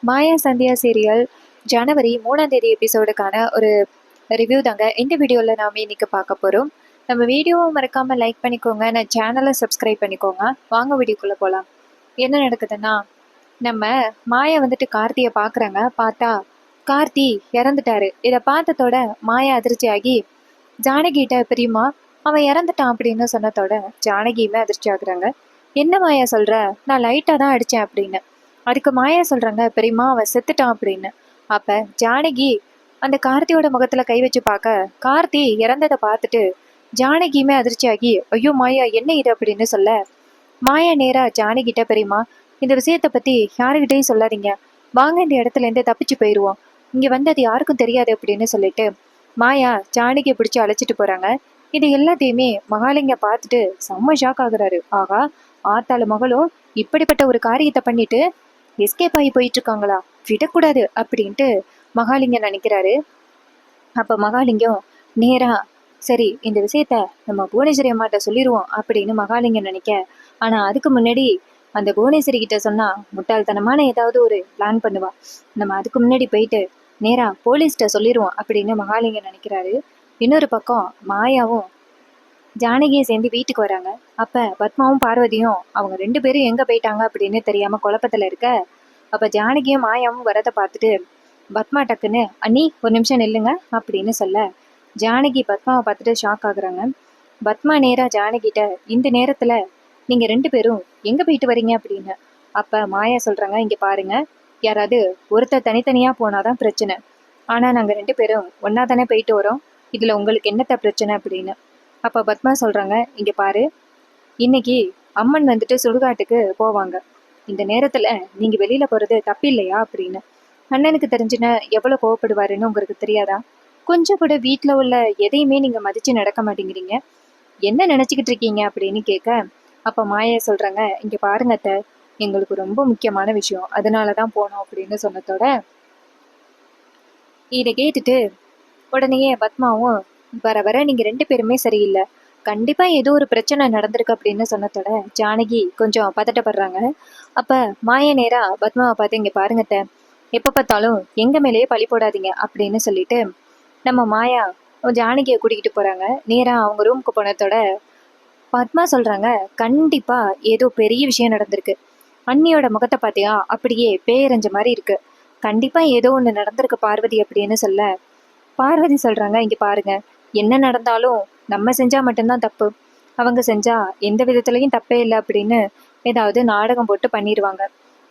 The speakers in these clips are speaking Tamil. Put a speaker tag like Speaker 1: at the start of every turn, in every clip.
Speaker 1: மாயா சந்தியா சீரியல் ஜனவரி 3ஆம் தேதி எபிசோடுக்கான ஒரு ரிவ்யூ தாங்க இந்த வீடியோவில் நாம் இன்னைக்கு பார்க்க போகிறோம். நம்ம வீடியோவை மறக்காமல் லைக் பண்ணிக்கோங்க, நான் சேனலை சப்ஸ்கிரைப் பண்ணிக்கோங்க. வாங்க வீடியோக்குள்ளே போகலாம். என்ன நடக்குதுன்னா, நம்ம மாயா வந்துட்டு கார்த்தியை பார்க்குறாங்க. பார்த்தா கார்த்தி இறந்துட்டாரு. இதை பார்த்ததோட மாயா அதிர்ச்சி ஆகி ஜானகிட்ட பிரியுமா அவன் இறந்துட்டான் அப்படின்னு சொன்னதோட ஜானகியுமே அதிர்ச்சி ஆகுறாங்க. என்ன மாயா சொல்கிற, நான் லைட்டாக தான் அடித்தேன் அப்படின்னு. அதுக்கு மாயா சொல்றாங்க, பெரியம்மா அவன் செத்துட்டான் அப்படின்னு. அப்ப ஜானகி அந்த கார்த்தியோட முகத்துல கை வச்சு பார்க்க கார்த்தி இறந்ததை பார்த்துட்டு ஜானகியுமே அதிர்ச்சியாகி, ஐயோ மாயா என்ன இது அப்படின்னு சொல்ல, மாயா நேரா ஜானகிட்ட, பெரியம்மா இந்த விஷயத்த பத்தி யாருக்கிட்டையும் சொல்லாதீங்க, வாங்க இந்த இடத்துல இருந்து தப்பிச்சு போயிடுவோம், இங்க வந்து அது யாருக்கும் தெரியாது அப்படின்னு சொல்லிட்டு மாயா ஜானகியை பிடிச்சி அழைச்சிட்டு போறாங்க. இது எல்லாத்தையுமே மகாலிங்க பார்த்துட்டு செம்ம ஷாக் ஆகுறாரு. ஆகா, ஆத்தாளு மகளும் இப்படிப்பட்ட ஒரு காரியத்தை பண்ணிட்டு எஸ்கேப் ஆகி போயிட்டு இருக்காங்களா, விடக்கூடாது அப்படின்ட்டு மகாலிங்கம் நினைக்கிறாரு. அப்ப மகாலிங்கம் நேரா, சரி இந்த விஷயத்த நம்ம புவனேஸ்வரி அம்மாட்ட சொல்லிடுவோம் அப்படின்னு மகாலிங்கம் நினைக்க, ஆனா அதுக்கு முன்னாடி அந்த புவனேஸ்வரி கிட்ட சொன்னா முட்டாள்தனமான ஏதாவது ஒரு பிளான் பண்ணுவா, நம்ம அதுக்கு முன்னாடி போயிட்டு நேரா போலீஸ்கிட்ட சொல்லிடுவோம் அப்படின்னு மகாலிங்கம் நினைக்கிறாரு. இன்னொரு பக்கம் மாயாவும் ஜானகியை சேர்ந்து வீட்டுக்கு வராங்க. அப்ப பத்மாவும் பார்வதியும் அவங்க 2 பேரும் எங்க போயிட்டாங்க அப்படின்னு தெரியாம குழப்பத்துல இருக்க, அப்ப ஜானகியும் மாயாவும் வரதை பார்த்துட்டு பத்மா டக்குன்னு, அண்ணி ஒரு நிமிஷம் நில்லுங்க அப்படின்னு சொல்ல, ஜானகி பத்மாவை பார்த்துட்டு ஷாக் ஆகுறாங்க. பத்மா நேரா ஜானகிட்ட, இந்த நேரத்துல நீங்க 2 பேரும் எங்க போயிட்டு வரீங்க அப்படின்னு. அப்ப மாயா சொல்றாங்க, இங்க பாருங்க, யாராவது ஒருத்தர் தனித்தனியா போனாதான் பிரச்சனை, ஆனா நாங்க 2 பேரும் ஒன்னா தானே போயிட்டு வரோம், இதுல உங்களுக்கு என்னத்த பிரச்சனை அப்படின்னு. அப்ப பத்மா சொல்றாங்க, இங்க பாரு, இன்னைக்கு அம்மன் வந்துட்டு சுடுகாட்டுக்கு போவாங்க, இந்த நேரத்துல நீங்க வெளியில போறது தப்பு இல்லையா அப்படின்னு. அண்ணனுக்கு தெரிஞ்சுன்னா எவ்வளவு கோவப்படுவாருன்னு உங்களுக்கு தெரியாதா, கொஞ்சம் கூட வீட்டுல உள்ள எதையுமே நீங்க மதிச்சு நடக்க மாட்டேங்கிறீங்க, என்ன நினைச்சுக்கிட்டு இருக்கீங்க அப்படின்னு கேட்க, அப்ப மாயா சொல்றாங்க, இங்க பாருங்க அத்தை, எங்களுக்கு ரொம்ப முக்கியமான விஷயம், அதனாலதான் போனோம் அப்படின்னு சொன்னதோட இதை கேட்டுட்டு உடனேயே பத்மாவும், வர வர நீங்க 2 பேருமே சரியில்லை, கண்டிப்பா ஏதோ ஒரு பிரச்சனை நடந்திருக்கு அப்படின்னு சொன்னதோட ஜானகி கொஞ்சம் பதட்டப்படுறாங்க. அப்ப மாய நேரா பத்மாவை பார்த்து, இங்க பாருங்கத்த, எப்ப பார்த்தாலும் எங்க மேலேயே பழி போடாதீங்க அப்படின்னு சொல்லிட்டு நம்ம மாயா ஜானகியை கூட்டிகிட்டு போறாங்க. நேரா அவங்க ரூமுக்கு போனதோட பத்மா சொல்றாங்க, கண்டிப்பா ஏதோ பெரிய விஷயம் நடந்திருக்கு, அண்ணியோட முகத்தை பார்த்தியா அப்படியே பேரஞ்ச மாதிரி இருக்கு, கண்டிப்பா ஏதோ ஒண்ணு நடந்திருக்கு பார்வதி அப்படின்னு சொல்ல, பார்வதி சொல்றாங்க, இங்க பாருங்க, என்ன நடந்தாலும் நம்ம செஞ்சா மட்டும்தான் தப்பு, அவங்க செஞ்சா எந்த விதத்துலயும் தப்பே இல்லை அப்படின்னு ஏதாவது நாடகம் போட்டு பண்ணிடுவாங்க,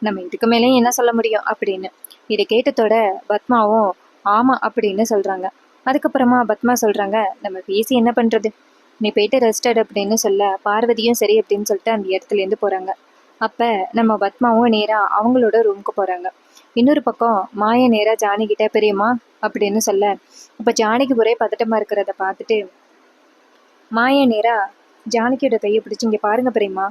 Speaker 1: நம்ம இதுக்கு மேலேயும் என்ன சொல்ல முடியும் அப்படின்னு. இதை கேட்டதோட பத்மாவும் ஆமா அப்படின்னு சொல்றாங்க. அதுக்கப்புறமா பத்மா சொல்றாங்க, நம்ம பேசி என்ன பண்றது, நீ போயிட்டு ரெஸ்டட் அப்படின்னு சொல்ல பார்வதியும் சரி அப்படின்னு சொல்லிட்டு அந்த இடத்துல இருந்து போறாங்க. அப்ப நம்ம பத்மாவும் நேரா அவங்களோட ரூமுக்கு போறாங்க. இன்னொரு பக்கம் மாய நேரா ஜானகிட்ட, பெரியம்மா அப்படின்னு சொல்ல, அப்ப ஜானகி ஒரே பதட்டமா இருக்கிறத பார்த்துட்டு மாயா நேரா ஜானகியோட கையை பிடிச்சி, இங்க பாருங்க பெரியம்மா,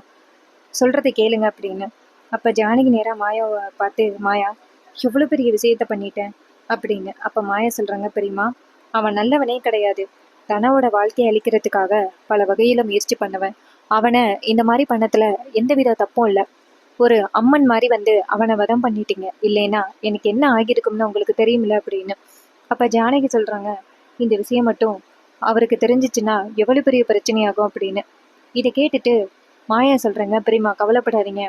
Speaker 1: சொல்றதை கேளுங்க அப்படின்னு. அப்ப ஜானகி நேரா மாயாவை பார்த்து, மாயா எவ்வளவு பெரிய விஷயத்த பண்ணிட்டேன் அப்படின்னு. அப்ப மாயா சொல்றாங்க, பெரியம்மா அவன் நல்லவனே கிடையாது, தனவோட வாழ்க்கையை அழிக்கிறதுக்காக பல வகையில முயற்சி பண்ணவன், அவனை இந்த மாதிரி பண்ணத்துல எந்தவித தப்பும் இல்லை, ஒரு அம்மன் மாதிரி வந்து அவனை வதம் பண்ணிட்டீங்க, இல்லைன்னா எனக்கு என்ன ஆகியிருக்கும்னு உங்களுக்கு தெரியுமில்ல அப்படின்னு. அப்ப ஜானகி சொல்றாங்க, இந்த விஷயம் மட்டும் அவருக்கு தெரிஞ்சிச்சுன்னா எவ்வளவு பெரிய பிரச்சனையாகும் அப்படின்னு. இதை கேட்டுட்டு மாயா சொல்றாங்க, பெரியம்மா கவலைப்படாதீங்க,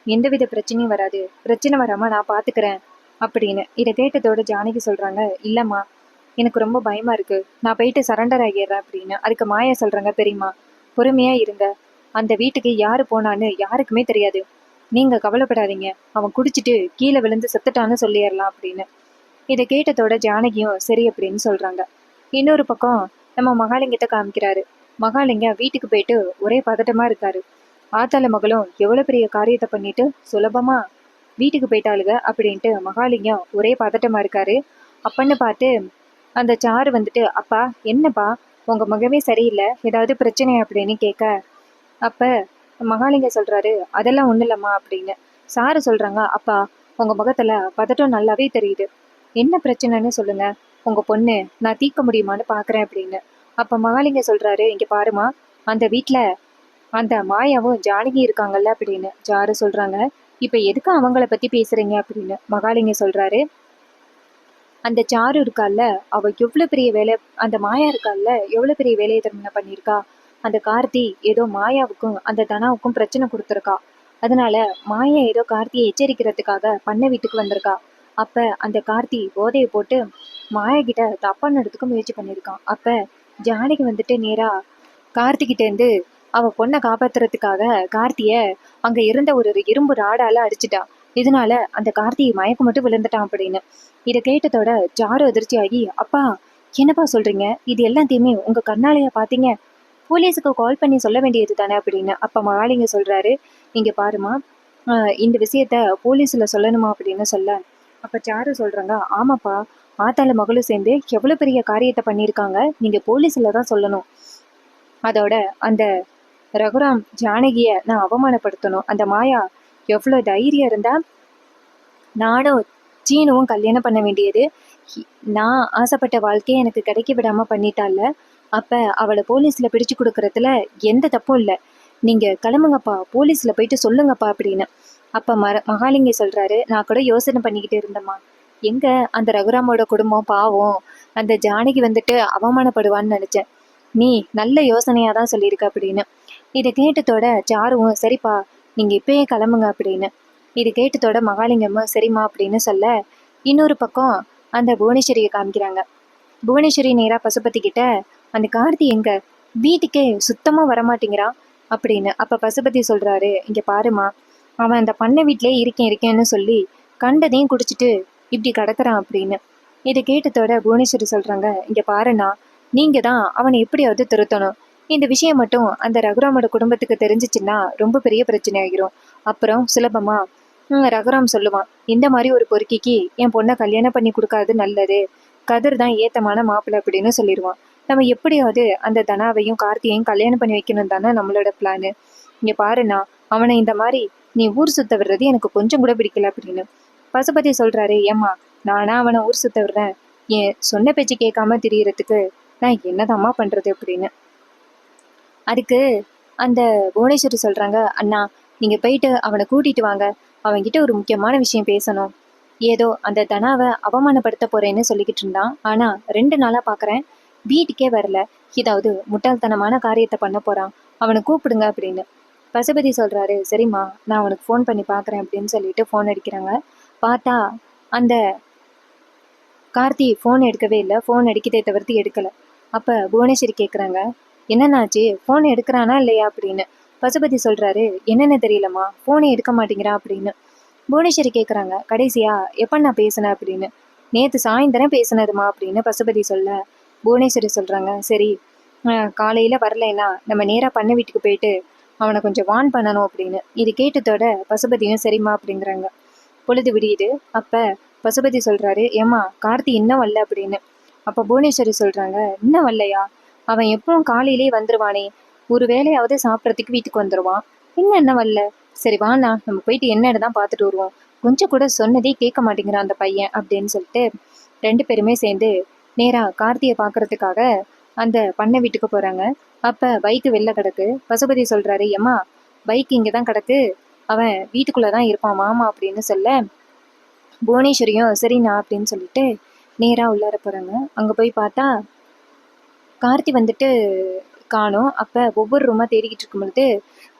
Speaker 1: எந்தவித பிரச்சனையும் வராது, பிரச்சனை வராம நான் பாத்துக்கிறேன் அப்படின்னு. இதை கேட்டதோட ஜானகி சொல்றாங்க, இல்லம்மா எனக்கு ரொம்ப பயமா இருக்கு, நான் போயிட்டு சரண்டர் ஆகிடுறேன் அப்படின்னு. அதுக்கு மாயா சொல்றாங்க, பெரியம்மா பொறுமையா இருங்க, அந்த வீட்டுக்கு யாரு போனான்னு யாருக்குமே தெரியாது, நீங்க கவலைப்படாதீங்க, அவன் குடிச்சிட்டு கீழே விழுந்து செத்துட்டான்னு சொல்லிடலாம் அப்படின்னு. இதை கேட்டதோட ஜானகியும் சரி அப்படின்னு சொல்றாங்க. இன்னொரு பக்கம் நம்ம மகாலிங்கத்தை காமிக்கிறாரு. மகாலிங்கம் வீட்டுக்கு போயிட்டு ஒரே பதட்டமா இருக்காரு. ஆத்தால மகளும் எவ்வளவு பெரிய காரியத்தை பண்ணிட்டு சுலபமா வீட்டுக்கு போயிட்டாளுங்க அப்படின்ட்டு மகாலிங்கம் ஒரே பதட்டமா இருக்காரு. அப்பன்னு பார்த்து அந்த சாரு வந்துட்டு, அப்பா என்னப்பா உங்க முகமே சரியில்லை, ஏதாவது பிரச்சனை அப்படின்னு கேட்க, அப்ப மகாலிங்க சொல்றாரு, அதெல்லாம் ஒண்ணு இல்லம்மா அப்படின்னு. சாரு சொல்றாங்க, அப்பா உங்க முகத்துல பதட்டம் நல்லாவே தெரியுது, என்ன பிரச்சனைன்னு சொல்லுங்க, உங்க பொண்ணு நான் தீர்க்க முடியுமான்னு பாக்குறேன் அப்படின்னு. அப்ப மகாலிங்க சொல்றாரு, இங்க பாருமா, அந்த வீட்டுல அந்த மாயாவும் ஜானகி இருக்காங்கல்ல அப்படின்னு. ஜாரு சொல்றாங்க, இப்ப எதுக்கு அவங்கள பத்தி பேசுறீங்க அப்படின்னு மகாலிங்க சொல்றாரு. அந்த சாரு இருக்கால்ல, அவ எவ்வளவு பெரிய வேலை, அந்த மாயா இருக்கால்ல எவ்வளவு பெரிய வேலையை தெரியுமா பண்ணியிருக்கா. அந்த கார்த்தி ஏதோ மாயாவுக்கும் அந்த தனாவுக்கும் பிரச்சனை கொடுத்துருக்கா. அதனால மாயா ஏதோ கார்த்தியை எச்சரிக்கிறதுக்காக பண்ண வீட்டுக்கு வந்திருக்கா. அப்ப அந்த கார்த்தி போதையை போட்டு மாயா கிட்ட தப்பா நடத்துக்க முயற்சி பண்ணியிருக்கான். அப்ப ஜானகி வந்துட்டு நேரா கார்த்திகிட்ட இருந்து அவ பொண்ணை காப்பாத்துறதுக்காக கார்த்திய அங்க இருந்த ஒரு இரும்பு ராடால அடிச்சுட்டா. இதனால அந்த கார்த்தி மயக்கம் மட்டும் விழுந்துட்டான் அப்படின்னு. இதை கேட்டதோட ஜாரு அதிர்ச்சியாகி, அப்பா என்னப்பா சொல்றீங்க, இது எல்லாத்தையுமே உங்க கண்ணாலேயா பாத்தீங்க, போலீஸுக்கு கால் பண்ணி சொல்ல வேண்டியது தானே அப்படின்னு. அப்ப மகாலிங்க சொல்றாரு, இங்க பாருமா, இந்த விஷயத்த போலீஸ்ல சொல்லணுமா அப்படின்னு சொல்ல, அப்ப சாரு சொல்றாங்க, ஆமாப்பா, ஆத்தால மகளும் சேர்ந்து எவ்வளவு பெரிய காரியத்தை பண்ணியிருக்காங்க, நீங்க போலீஸ்ல தான் சொல்லணும். அதோட அந்த ரகுராம் ஜானகிய நான் அவமானப்படுத்தணும். அந்த மாயா எவ்வளவு தைரியம் இருந்தா நானும் சீனுவும் கல்யாணம் பண்ண வேண்டியது, நான் ஆசைப்பட்ட வாழ்க்கையை எனக்கு கிடைக்க விடாம பண்ணிட்டால. அப்ப அவளை போலீஸ்ல பிடிச்சு கொடுக்கறதுல எந்த தப்பும் இல்லை. நீங்க கிளம்புங்கப்பா, போலீஸ்ல போயிட்டு சொல்லுங்கப்பா அப்படின்னு. அப்ப மகாலிங்க சொல்றாரு, நான் கூட யோசனை பண்ணிக்கிட்டு இருந்தேம்மா, எங்க அந்த ரகுராமோட குடும்பம் பாவம், அந்த ஜானகி வந்துட்டு அவமானப்படுவான்னு நினைச்சேன். நீ நல்ல யோசனையா தான் சொல்லியிருக்க அப்படின்னு. இதை கேட்டதோட சாருவும், சரிப்பா நீங்க இப்பயே கிளம்புங்க அப்படின்னு. இது கேட்டதோட மகாலிங்கமும் சரிம்மா அப்படின்னு சொல்ல, இன்னொரு பக்கம் அந்த புவனேஸ்வரியை காமிக்கிறாங்க. புவனேஸ்வரி நேரா பசுபதி கிட்ட, அந்த கார்த்தி எங்க, வீட்டுக்கே சுத்தமா வரமாட்டேங்கிறான் அப்படின்னு. அப்ப பசுபதி சொல்றாரு, இங்க பாருமா, அவன் அந்த பண்ணை வீட்டிலே இருக்கேன்னு சொல்லி கண்டதையும் குடிச்சிட்டு இப்படி கிடக்குறான் அப்படின்னு. இதை கேட்டதோட புவனேஸ்வரி சொல்றாங்க, இங்க பாருண்ணா, நீங்க தான் அவனை எப்படியாவது திருத்தணும். இந்த விஷயம் மட்டும் அந்த ரகுராமோட குடும்பத்துக்கு தெரிஞ்சிச்சுன்னா ரொம்ப பெரிய பிரச்சனை ஆகிரும். அப்புறம் சுலபமா ரகுராம் சொல்லுவான், இந்த மாதிரி ஒரு பொறுக்கிக்கு என் பொண்ணை கல்யாணம் பண்ணி கொடுக்காது நல்லது, கதிர் தான் ஏத்தமான மாப்பிள்ளை அப்படின்னு சொல்லிடுவான். நம்ம எப்படியாவது அந்த தனாவையும் கார்த்தியையும் கல்யாணம் பண்ணி வைக்கணும் தானே நம்மளோட பிளானு. இங்க பாருண்ணா, அவனை இந்த மாதிரி நீ ஊர் சுத்த விடுறது எனக்கு கொஞ்சம் கூட பிடிக்கல அப்படின்னு. பசுபதி சொல்றாரு, ஏம்மா நானா அவனை ஊர் சுத்த விடுறேன், ஏன் சொன்ன பேச்சு கேட்காம திரியறதுக்கு நான் என்னதாம்மா பண்றது அப்படின்னு. அதுக்கு அந்த புவனேஸ்வரி சொல்றாங்க, அண்ணா நீங்க போயிட்டு அவனை கூட்டிட்டு வாங்க, அவன்கிட்ட ஒரு முக்கியமான விஷயம் பேசணும். ஏதோ அந்த தனாவை அவமானப்படுத்த போறேன்னு சொல்லிக்கிட்டு இருந்தான், ஆனா 2 நாளா பாக்குறேன் வீட்டுக்கே வரல, ஏதாவது முட்டாள்தனமான காரியத்தை பண்ண போறான், அவனை கூப்பிடுங்க அப்படின்னு. பசுபதி சொல்றாரு, சரிம்மா நான் அவனுக்கு ஃபோன் பண்ணி பாக்குறேன் அப்படின்னு சொல்லிட்டு ஃபோன் அடிக்கிறாங்க. பார்த்தா அந்த கார்த்தி ஃபோன் எடுக்கவே இல்லை, ஃபோன் அடிக்கதே தவிர்த்து எடுக்கல. அப்ப புவனேஸ்வரி கேட்குறாங்க, என்னன்னாச்சு, ஃபோன் எடுக்கிறானா இல்லையா அப்படின்னு. பசுபதி சொல்றாரு, என்னென்ன தெரியலம்மா, ஃபோனை எடுக்க மாட்டேங்கிறான் அப்படின்னு. புவனேஸ்வரி கேட்குறாங்க, கடைசியா எப்போ நான் பேசினேன் அப்படின்னு. நேற்று சாயந்தரம் பேசினதுமா அப்படின்னு பசுபதி சொல்ல, புவனேஸ்வரி சொல்றாங்க, சரி காலையில வரலைன்னா நம்ம நேராக பண்ண வீட்டுக்கு போயிட்டு அவனை கொஞ்சம் வான் பண்ணணும் அப்படின்னு. இது கேட்டதோட பசுபதியும் சரிம்மா அப்படிங்கிறாங்க. பொழுது விடியுது. அப்ப பசுபதி சொல்றாரு, ஏம்மா கார்த்தி இன்னும் வரல அப்படின்னு. அப்ப புவனேஸ்வரி சொல்றாங்க, இன்னும் வரலையா, அவன் எப்பவும் காலையிலே வந்துருவானே, ஒரு வேலையாவது சாப்பிட்றதுக்கு வீட்டுக்கு வந்துருவான், இன்னும் என்ன வரல, சரி வாண்ணா நம்ம போயிட்டு என்னன்னு தான் பார்த்துட்டு வருவோம், கொஞ்சம் கூட சொன்னதே கேட்க மாட்டேங்கிறான் அந்த பையன் அப்படின்னு சொல்லிட்டு 2 பேருமே சேர்ந்து நேரா கார்த்தியை பார்க்கறதுக்காக அந்த பண்ணை வீட்டுக்கு போறாங்க. அப்ப பைக்கு வெளில கிடக்கு. பசுபதி சொல்றாரு, ஏம்மா பைக் இங்கதான் கிடக்கு, அவன் வீட்டுக்குள்ளதான் இருப்பான் மாமா அப்படின்னு சொல்ல, புவனேஸ்வரியும் சரிண்ணா அப்படின்னு சொல்லிட்டு நேரா உள்ளார போறாங்க. அங்க போய் பார்த்தா கார்த்தி வந்துட்டு காணோம். அப்ப ஒவ்வொரு ரூமா தேடிக்கிட்டு இருக்கும் பொழுது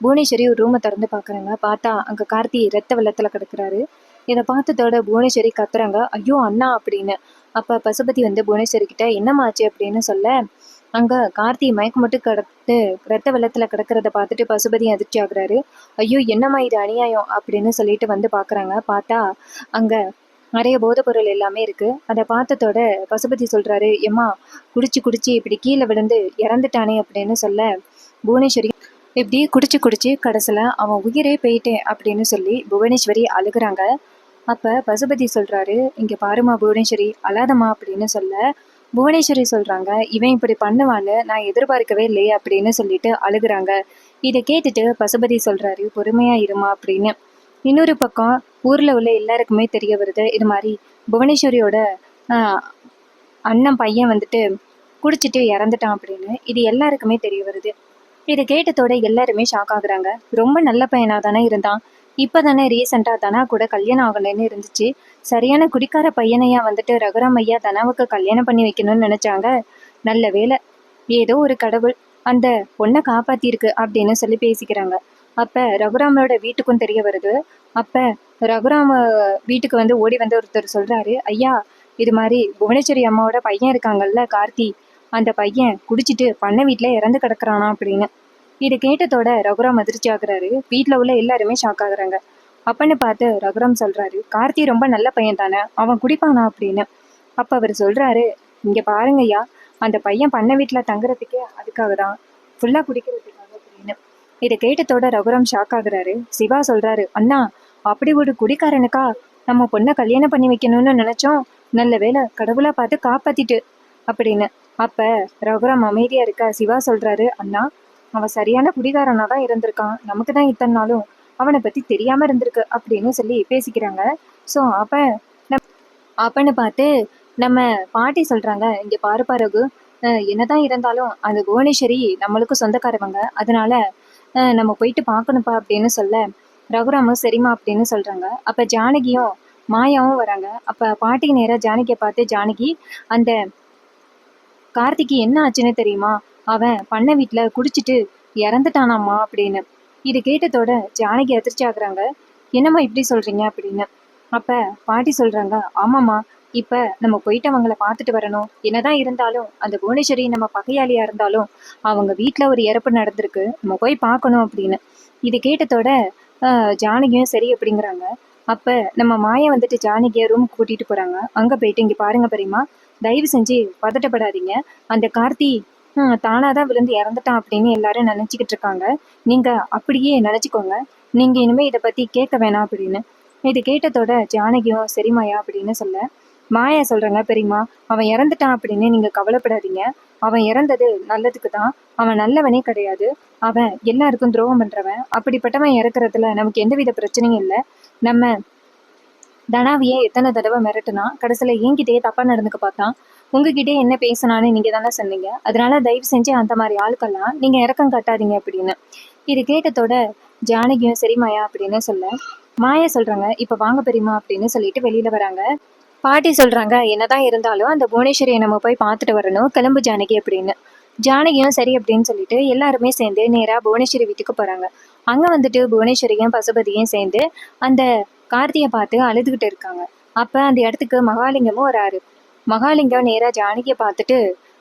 Speaker 1: புவனேஸ்வரி ஒரு ரூமை திறந்து பாக்குறாங்க. பார்த்தா அங்க கார்த்தி ரத்த வெள்ளத்துல கிடக்குறாரு. இதை பார்த்ததோட புவனேஸ்வரி கத்துறாங்க, ஐயோ அண்ணா அப்படின்னு. அப்ப பசுபதி வந்து புவனேஸ்வரி கிட்ட என்னமாச்சு அப்படின்னு சொல்ல, அங்க கார்த்தி மயக்கம் மட்டும் கிடத்து ரத்த வெள்ளத்துல கிடக்கிறத பார்த்துட்டு பசுபதி அதிர்ச்சி ஆகுறாரு. ஐயோ என்னம்மா இது அநியாயம் அப்படின்னு சொல்லிட்டு வந்து பாக்குறாங்க. பார்த்தா அங்க நிறைய போதைப் பொருள் எல்லாமே இருக்கு. அதை பார்த்ததோட பசுபதி சொல்றாரு, எம்மா குடிச்சு குடிச்சு இப்படி கீழே விழுந்து இறந்துட்டானே அப்படின்னு சொல்ல, புவனேஸ்வரி இப்படி குடிச்சு குடிச்சு கடைசியில அவன் உயிரே போயிட்டேன் அப்படின்னு சொல்லி புவனேஸ்வரி அழுகுறாங்க. அப்ப பசுபதி சொல்றாரு, இங்க பாருமா புவனேஸ்வரி அழாதம்மா அப்படின்னு சொல்ல, புவனேஸ்வரி சொல்றாங்க, இவன் இப்படி பண்ணுவான்னு நான் எதிர்பார்க்கவே இல்லையே அப்படின்னு சொல்லிட்டு அழுகுறாங்க. இதை கேட்டுட்டு பசுபதி சொல்றாரு, பொறுமையா இருமா அப்படின்னு. இன்னொரு பக்கம் ஊர்ல உள்ள எல்லாருக்குமே தெரிய வருது, இது மாதிரி புவனேஸ்வரியோட ஆஹ் அண்ணன் பையன் வந்துட்டு குடிச்சிட்டு இறந்துட்டான் அப்படின்னு. இது எல்லாருக்குமே தெரிய வருது. இதை கேட்டதோட எல்லாருமே ஷாக் ஆகுறாங்க. ரொம்ப நல்ல பையனா தானே இருந்தான், இப்பதானே ரீசெண்டா தனா கூட கல்யாணம் ஆகலைன்னு இருந்துச்சு. சரியான குடிக்கார பையனையா வந்துட்டு ரகுராம் ஐயா தனாவுக்கு கல்யாணம் பண்ணி வைக்கணும்னு நினைச்சாங்க. நல்ல வேளை, ஏதோ ஒரு கடவுள் அந்த பொண்ணை காப்பாத்திருக்கு அப்படின்னு சொல்லி பேசிக்கிறாங்க. அப்ப ரகுராமோட வீட்டுக்கும் தெரிய வருது. அப்ப ரகுராம வீட்டுக்கு வந்து ஓடி வந்து ஒருத்தர் சொல்றாரு, ஐயா இது மாதிரி புவனேஸ்வரி அம்மாவோட பையன் இருக்காங்கல்ல கார்த்தி, அந்த பையன் குடிச்சிட்டு பண்ணை வீட்டுல இறந்து கிடக்குறானா அப்படின்னு. இதை கேட்டதோட ரகுராம் அதிர்ச்சி ஆகுறாரு. வீட்டுல உள்ள எல்லாருமே ஷாக் ஆகுறாங்க. அப்பன்னு பார்த்து ரகுராம் சொல்றாரு, கார்த்தி ரொம்ப நல்ல பையன் தானே, அவன் குடிப்பானா அப்படின்னு. அப்ப அவர் சொல்றாரு, இங்க பாருங்க ஐயா, அந்த பையன் பண்ண வீட்டுல தங்குறதுக்கே அதுக்காக தான், ஃபுல்லா குடிக்கிறதுக்காக அப்படின்னு. இதை கேட்டதோட ரகுராம் ஷாக் ஆகுறாரு. சிவா சொல்றாரு, அண்ணா அப்படி ஒரு குடிக்காரனுக்கா நம்ம பொண்ணை கல்யாணம் பண்ணி வைக்கணும்னு நினைச்சோம், நல்ல வேளை கடவுளா பார்த்து காப்பாத்திட்டு அப்படின்னு. அப்ப ரகுராம் அமைதியா இருக்க சிவா சொல்றாரு, அண்ணா அவன் சரியான குடிகாரனா தான் இருந்திருக்கான், நமக்கு தான் இத்தனை நாளும் அவனை பத்தி தெரியாம இருந்திருக்கு அப்படின்னு சொல்லி பேசிக்கிறாங்க. ஸோ அப்பன்னு பார்த்து நம்ம பாட்டி சொல்றாங்க, இங்க பாருப்பா ரகு, என்னதான் இருந்தாலும் அந்த புவனேஸ்வரி நம்மளுக்கு சொந்தக்காரவங்க, அதனால நம்ம போயிட்டு பார்க்கணும்ப்பா அப்படின்னு சொல்ல ரகுராமும் சரிம்மா அப்படின்னு சொல்றாங்க. அப்ப ஜானகியும் மாயாவும் வராங்க. அப்ப பாட்டி நேரா ஜானகியை பார்த்து, ஜானகி அந்த கார்த்திக்கு என்ன ஆச்சுன்னு தெரியுமா, அவன் பண்ண வீட்டுல குடிச்சிட்டு இறந்துட்டானாமா அப்படின்னு. இது கேட்டதோட ஜானகி அதிர்ச்சி ஆகுறாங்க. என்னம்மா இப்படி சொல்றீங்க அப்படின்னு. அப்ப பாட்டி சொல்றாங்க, ஆமாம்மா, இப்ப நம்ம போயிட்டு அவங்கள பார்த்துட்டு வரணும். என்னதான் இருந்தாலும் அந்த புவனேஸ்வரி நம்ம பகையாளியா இருந்தாலும் அவங்க வீட்டுல ஒரு இறப்பு நடந்திருக்கு, நம்ம போய் பார்க்கணும் அப்படின்னு. இது கேட்டதோட ஜானகியும் சரி அப்படிங்கிறாங்க. அப்ப நம்ம மாயா வந்துட்டு ஜானகிய ரூமுக்கு கூட்டிட்டு போறாங்க. அங்க போயிட்டு, இங்க பாருங்க பெரியமா, தயவு செஞ்சு பதட்டப்படாதீங்க, அந்த கார்த்தி தானாதான் விழுந்து இறந்துட்டான் அப்படின்னு எல்லாரும் நினைச்சுக்கிட்டு இருக்காங்க, நீங்க அப்படியே நினைச்சுக்கோங்க, நீங்க இனிமே இதை பத்தி கேட்க வேணாம் அப்படின்னு. இது கேட்டதோட ஜானகியும் சரிமாயா அப்படின்னு சொல்ல மாயா சொல்றாங்க, பெரியமா அவன் இறந்துட்டான் அப்படின்னு நீங்க கவலைப்படாதீங்க, அவன் இறந்தது நல்லதுக்கு தான், அவன் நல்லவனே கிடையாது, அவன் எல்லாருக்கும் துரோகம் பண்றவன், அப்படிப்பட்டவன் இறக்குறதுல நமக்கு எந்தவித பிரச்சனையும் இல்லை. நம்ம தனாவியே எத்தனை தடவை மிரட்டுனா, கடைசியில என்கிட்டயே தப்பா நடந்துக்க பார்த்தான், உங்ககிட்டே என்ன பேசினான்னு நீங்க தானே சொன்னீங்க, அதனால தயவு செஞ்சு அந்த மாதிரி ஆளுக்கெல்லாம் நீங்க இறக்கம் காட்டாதீங்க அப்படின்னு. இது கேட்டதோட ஜானகியும் சரிமாயா அப்படின்னு சொல்ல மாயா சொல்றாங்க, இப்ப வாங்க பெரியமா அப்படின்னு சொல்லிட்டு வெளியில வராங்க. பாட்டி சொல்றாங்க, என்னதான் இருந்தாலும் அந்த புவனேஸ்வரியை நம்ம போய் பார்த்துட்டு வரணும், கிளம்பு ஜானகி அப்படின்னு. ஜானகியும் சரி அப்படின்னு சொல்லிட்டு எல்லாருமே சேர்ந்து நேரா புவனேஸ்வரி வீட்டுக்கு போறாங்க. அங்க வந்துட்டு புவனேஸ்வரியும் பசுபதியும் சேர்ந்து அந்த கார்த்தியை பார்த்து அழுதுகிட்டு இருக்காங்க. அப்ப அந்த இடத்துக்கு மகாலிங்கமும் வராரு. மகாலிங்கம் நேரா ஜானகியை பார்த்துட்டு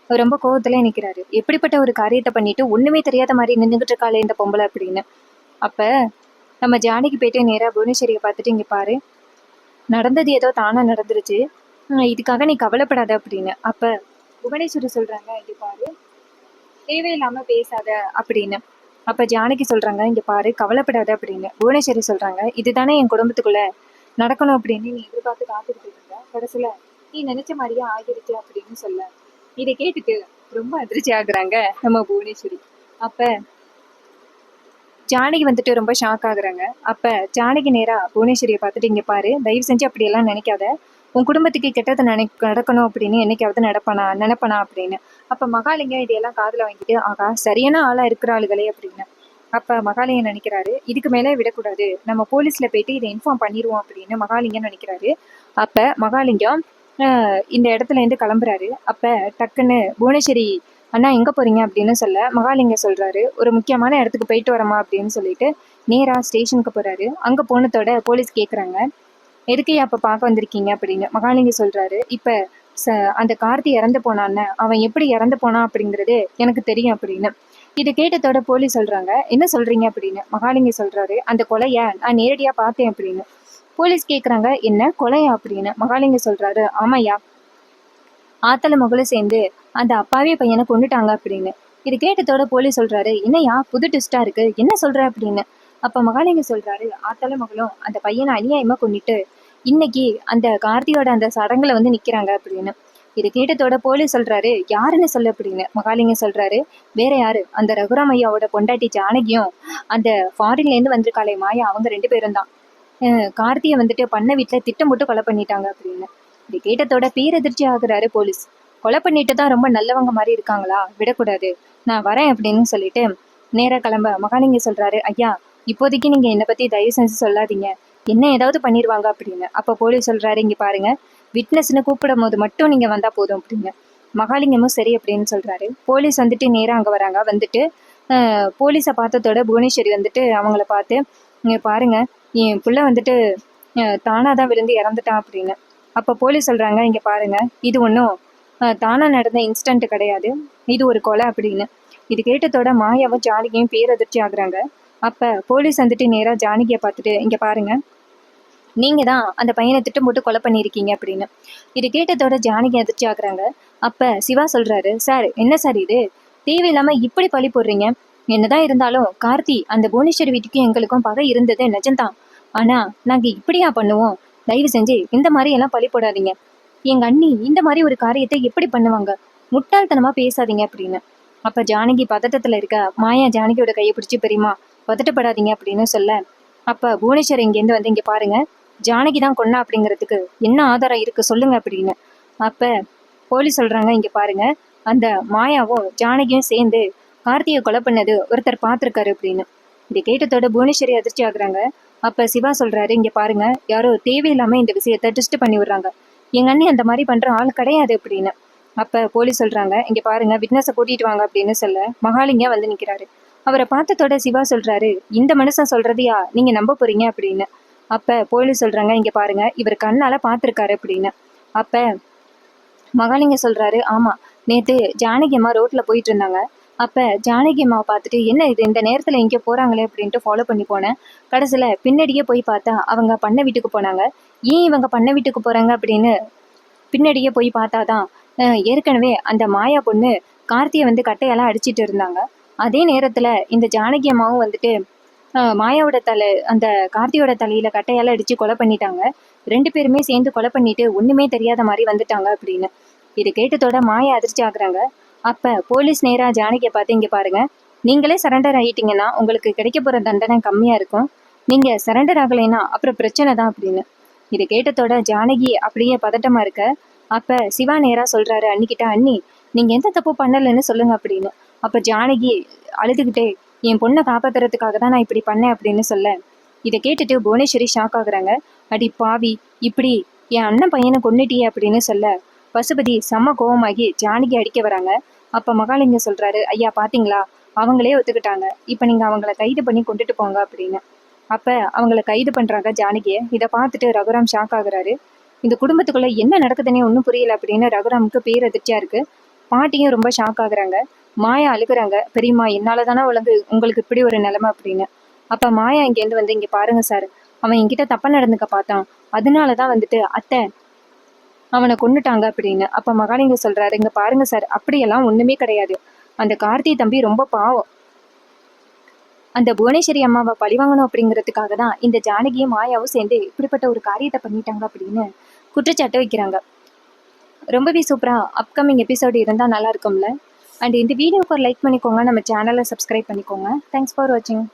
Speaker 1: ரொம்ப கோவத்துல நிக்கிறாரு. எப்படிப்பட்ட ஒரு காரியத்தை பண்ணிட்டு ஒண்ணுமே தெரியாத மாதிரி நின்றுகிட்டு இருக்காளே இந்த பொம்பளை அப்படின்னு. அப்ப நம்ம ஜானகி போயிட்டு நேரா புவனேஸ்வரியை பார்த்துட்டு, இங்க பாரு, நடந்தது ஏதோ தானா நடந்துருச்சு, இதுக்காக நீ கவலைப்படாத அப்படின்னு. அப்ப புவனேஸ்வரி சொல்றாங்க, இங்க பாரு, தேவையில்லாம பேசாத அப்படின்னு. அப்ப ஜானகி சொல்றாங்க, இங்க பாரு, கவலைப்படாத அப்படின்னு. புவனேஸ்வரி சொல்றாங்க, இதுதானே என் குடும்பத்துக்குள்ள நடக்கணும் அப்படின்னு நீ எதிர்பார்த்து காத்துக்கிட்டு இருக்க, கடைசியில நீ நினைச்ச மாதிரியே ஆகிருச்சு அப்படின்னு சொல்ல இதை கேட்டுட்டு ரொம்ப அதிர்ச்சி ஆகுறாங்க நம்ம புவனேஸ்வரி. அப்ப ஜானகி வந்துட்டு ரொம்ப ஷாக் ஆகுறாங்க. அப்ப ஜானகி நேரா புவனேஸ்வரியை பார்த்துட்டு, இங்க பாரு, தயவு செஞ்சு அப்படியெல்லாம் நினைக்காத, உன் குடும்பத்துக்கு கெட்டது நடக்கணும் அப்படின்னு என்னைக்காவது நினைப்பனா அப்படின்னு. அப்ப மகாலிங்கம் இதையெல்லாம் காதுல வாங்கிட்டு, ஆகா சரியான ஆளா இருக்கிற ஆளுகளே அப்படின்னு. அப்ப மகாலிங்கம் நினைக்கிறாரு, இதுக்கு மேலே விடக்கூடாது, நம்ம போலீஸ்ல போயிட்டு இதை இன்ஃபார்ம் பண்ணிடுவோம் அப்படின்னு மகாலிங்கம் நினைக்கிறாரு. அப்ப மகாலிங்கம் இந்த இடத்துல இருந்து கிளம்புறாரு. அப்ப டக்குன்னு புவனேஸ்வரி, அண்ணா எங்க போறீங்க அப்படின்னு சொல்ல மகாலிங்கம் சொல்றாரு, ஒரு முக்கியமான இடத்துக்கு போயிட்டு வரமா அப்படின்னு சொல்லிட்டு நேரா ஸ்டேஷனுக்கு போறாரு. அங்க போனதோட போலீஸ் கேக்குறாங்க, எதுக்கு அப்ப பார்க்க வந்திருக்கீங்க அப்படின்னு. மகாலிங்கம் சொல்றாரு, இப்ப அந்த கார்த்தி இறந்து போனான்னு, அவன் எப்படி இறந்து போனான் அப்படிங்கிறது எனக்கு தெரியும் அப்படின்னு. இதை கேட்டதோட போலீஸ் சொல்றாங்க, என்ன சொல்றீங்க அப்படின்னு. மகாலிங்கம் சொல்றாரு, அந்த கொலைய நான் நேரடியா பார்த்தேன் அப்படின்னு. போலீஸ் கேக்குறாங்க, என்ன கொலையா அப்படின்னு. மகாலிங்கம் சொல்றாரு, ஆமாயா, ஆத்தல மகளும் சேர்ந்து அந்த அப்பாவே பையனை கொண்டுட்டாங்க அப்படின்னு. இது கேட்டதோட போலீஸ் சொல்றாரு, என்னையா புது ட்விஸ்டா இருக்கு, என்ன சொல்ற அப்படின்னு. அப்ப மகாலிங்கம் சொல்றாரு, ஆத்தல மகளும் அந்த பையனை அநியாயமா கொண்டுட்டு இன்னைக்கு அந்த கார்த்தியோட அந்த சடங்குல வந்து நிக்கிறாங்க அப்படின்னு. இது கேட்டதோட போலீஸ் சொல்றாரு, யாருன்னு சொல்லு அப்படின்னு. மகாலிங்கம் சொல்றாரு, வேற யாரு, அந்த ரகுராம் ஐயாவோட பொண்டாட்டி ஜானகியும் அந்த ஃபாரின்ல இருந்து வந்திருக்காளே மாயா, அவங்க 2 பேரும் தான் கார்த்தியை வந்துட்டு பண்ண வீட்டுல திட்டம் போட்டு கொலை பண்ணிட்டாங்க அப்படின்னு. இது கேட்டதோட பேரதிர்ச்சி ஆகுறாரு போலீஸ். கொலை பண்ணிட்டு தான் ரொம்ப நல்லவங்க மாதிரி இருக்காங்களா, விடக்கூடாது, நான் வரேன் அப்படின்னு சொல்லிட்டு நேரா கிளம்ப மகாலிங்கம் சொல்றாரு, ஐயா இப்போதைக்கு நீங்கள் என்னை பற்றி தயவு செஞ்சு சொல்லாதீங்க, என்ன ஏதாவது பண்ணிடுவாங்க அப்படின்னு. அப்போ போலீஸ் சொல்கிறாரு, இங்கே பாருங்க, விட்னஸ்னு கூப்பிடும் போது மட்டும் நீங்கள் வந்தால் போதும் அப்படின்னு. மகாலிங்கமும் சரி அப்படின்னு சொல்கிறாரு. போலீஸ் வந்துட்டு நேராக அங்கே வராங்க. வந்துட்டு போலீஸை பார்த்ததோட புவனேஸ்வரி வந்துட்டு அவங்கள பார்த்து, இங்கே பாருங்க, என் புள்ள வந்துட்டு தானாக தான் விழுந்து இறந்துட்டான் அப்படின்னு. அப்போ போலீஸ் சொல்கிறாங்க, இங்கே பாருங்க, இது ஒன்றும் தானாக நடந்த இன்ஸ்டன்ட் கிடையாது, இது ஒரு கொலை அப்படின்னு. இது கேட்டதோட மாயாவும் ஜானகியும் பேரதிர்ச்சி ஆகுறாங்க. அப்போ போலீஸ் வந்துட்டு நேராக ஜானகியை பார்த்துட்டு, இங்கே பாருங்க, நீங்கள் தான் அந்த பையனை திட்டம் போட்டு கொலை பண்ணியிருக்கீங்க அப்படின்னு. இது கேட்டதோட ஜானகி அதிர்ச்சி ஆகுறாங்க. அப்போ சிவா சொல்கிறாரு, சார் என்ன சார் இது, தேவையில்லாமல் இப்படி பழி போடுறீங்க. என்னதான் இருந்தாலும் கார்த்தி அந்த புவனேஸ்வரி வீட்டுக்கும் எங்களுக்கும் பகை இருந்தது நிஜம்தான். ஆனால் நாங்கள் இப்படியா பண்ணுவோம், தயவு செஞ்சு இந்த மாதிரி எல்லாம் பழி போடாதீங்க. எங்கள் அண்ணி இந்த மாதிரி ஒரு காரியத்தை எப்படி பண்ணுவாங்க, முட்டாள்தனமாக பேசாதீங்க அப்படின்னு. அப்போ ஜானகி பதட்டத்தில் இருக்க மாயா ஜானகியோட கையை பிடிச்சி, பெரியமா பதட்டப்படாதீங்க அப்படின்னு சொல்ல, அப்போ புவனேஸ்வரி இங்கேருந்து வந்து, இங்கே பாருங்க, ஜானகி தான் கொன்னா அப்படிங்கிறதுக்கு என்ன ஆதாரம் இருக்குது சொல்லுங்க அப்படின்னு. அப்போ போலீஸ் சொல்கிறாங்க, இங்கே பாருங்க, அந்த மாயாவும் ஜானகியும் சேர்ந்து கார்த்தியை கொலை பண்ணது ஒருத்தர் பார்த்துருக்காரு அப்படின்னு. இதை கேட்டதோட புவனேஸ்வரி அதிர்ச்சி ஆகுறாங்க. அப்போ சிவா சொல்கிறாரு, இங்கே பாருங்க, யாரோ தேவையில்லாமல் இந்த விஷயத்தை ட்விஸ்ட் பண்ணி விடுறாங்க, எங்கள் அண்ணி அந்த மாதிரி பண்ணுற ஆள் கிடையாது அப்படின்னு. அப்போ போலீஸ் சொல்கிறாங்க, இங்கே பாருங்க, விட்னஸை கூட்டிகிட்டு வாங்க அப்படின்னு சொல்ல மகாலிங்க வந்து நிற்கிறாரு. அவரை பார்த்ததோட சிவா சொல்கிறாரு, இந்த மனுஷன் சொல்கிறதையா நீங்கள் நம்ப போகிறீங்க அப்படின்னு. அப்போ போலீஸ் சொல்கிறாங்க, இங்கே பாருங்க, இவர் கண்ணால் பார்த்துருக்காரு அப்படின்னு. அப்போ மகாலிங்க சொல்கிறாரு, ஆமாம், நேற்று ஜானகி அம்மா ரோட்டில் போயிட்டு இருந்தாங்க. அப்போ ஜானகி அம்மாவை பார்த்துட்டு, என்ன இது இந்த நேரத்தில் எங்கே போகிறாங்களே அப்படின்ட்டு ஃபாலோ பண்ணி போனேன். கடைசியில் பின்னாடியே போய் பார்த்தா அவங்க பண்ணை வீட்டுக்கு போனாங்க. ஏன் இவங்க பண்ணை வீட்டுக்கு போகிறாங்க அப்படின்னு பின்னாடியே போய் பார்த்தாதான் ஏற்கனவே அந்த மாயா பொண்ணு கார்த்தியை வந்து கட்டையெல்லாம் அடிச்சிட்டு இருந்தாங்க. அதே நேரத்தில் இந்த ஜானகி அம்மாவும் வந்துட்டு மாயாவோட அந்த கார்த்தியோட தலையில் கட்டையால் அடித்து கொலை பண்ணிட்டாங்க. 2 பேருமே சேர்ந்து கொலை பண்ணிட்டு ஒன்றுமே தெரியாத மாதிரி வந்துட்டாங்க அப்படின்னு. இது கேட்டதோட மாயா அதிர்ச்சி ஆகுறாங்க. அப்போ போலீஸ் நேராக ஜானகியை பார்த்து, இங்கே பாருங்க, நீங்களே சரண்டர் ஆகிட்டீங்கன்னா உங்களுக்கு கிடைக்க போகிற தண்டனை கம்மியாக இருக்கும், நீங்கள் சரண்டர் ஆகலைன்னா அப்புறம் பிரச்சனை தான் அப்படின்னு. இது கேட்டதோட ஜானகி அப்படியே பதட்டமாக இருக்க. அப்போ சிவா நேராக சொல்கிறாரு அன்னிக்கிட்ட, அண்ணி நீங்கள் எந்த தப்பு பண்ணலைன்னு சொல்லுங்க அப்படின்னு. அப்போ ஜானகி அழுதுகிட்டே, என் பொண்ணை காப்பாற்றுறதுக்காக தான் நான் இப்படி பண்ணேன் அப்படின்னு சொல்ல, இதை கேட்டுட்டு புவனேஸ்வரி ஷாக் ஆகுறாங்க. அடி பாவி, இப்படி என் அண்ணன் பையனை கொன்னுட்டியே அப்படின்னு சொல்ல பசுபதி செம்ம கோவமாகி ஜானகி அடிக்க வராங்க. அப்போ மகாலிங்கம் சொல்கிறாரு, ஐயா பார்த்தீங்களா, அவங்களே ஒத்துக்கிட்டாங்க, இப்போ நீங்கள் அவங்கள கைது பண்ணி கொண்டுட்டு போங்க அப்படின்னு. அப்போ அவங்கள கைது பண்ணுறாங்க ஜானகியை. இதை பார்த்துட்டு ரகுராம் ஷாக் ஆகுறாரு. இந்த குடும்பத்துக்குள்ளே என்ன நடக்குதுன்னே ஒன்றும் புரியல அப்படின்னு ரகுராமுக்கு பேரதிர்ச்சியாக இருக்குது. பாட்டியும் ரொம்ப ஷாக் ஆகுறாங்க. மாயா அழுகுறாங்க, பெரியம்மா என்னால் தானே உங்களுக்கு இப்படி ஒரு நிலைமை அப்படின்னு. அப்போ மாயா இங்கேருந்து வந்து, இங்கே பாருங்க சார், அவன் என்கிட்ட தப்பாக நடந்துக்க பார்த்தான், அதனால தான் வந்துட்டு அத்தை அவனை கொண்டுட்டாங்க அப்படின்னு. அப்போ மகாலிங்கம் சொல்கிறாரு, இங்கே பாருங்க சார், அப்படியெல்லாம் ஒன்றுமே கிடையாது, அந்த கார்த்தி தம்பி ரொம்ப பாவம், அந்த புவனேஸ்வரி அம்மாவை பழிவாங்கணும் அப்படிங்கிறதுக்காக தான் இந்த ஜானகியும் மாயாவும் சேர்ந்து இப்படிப்பட்ட ஒரு காரியத்தை பண்ணிட்டாங்க அப்படின்னு குற்றச்சாட்டு வைக்கிறாங்க. ரொம்பவே சூப்பராக அப்கமிங் எபிசோடு இருந்தால் நல்லா இருக்கும்ல. அண்ட் இந்த வீடியோக்கு ஒரு லைக் பண்ணிக்கோங்க, நம்ம சேனலை சப்ஸ்கிரைப் பண்ணிக்கோங்க. தேங்க்ஸ் ஃபார் வாட்சிங்.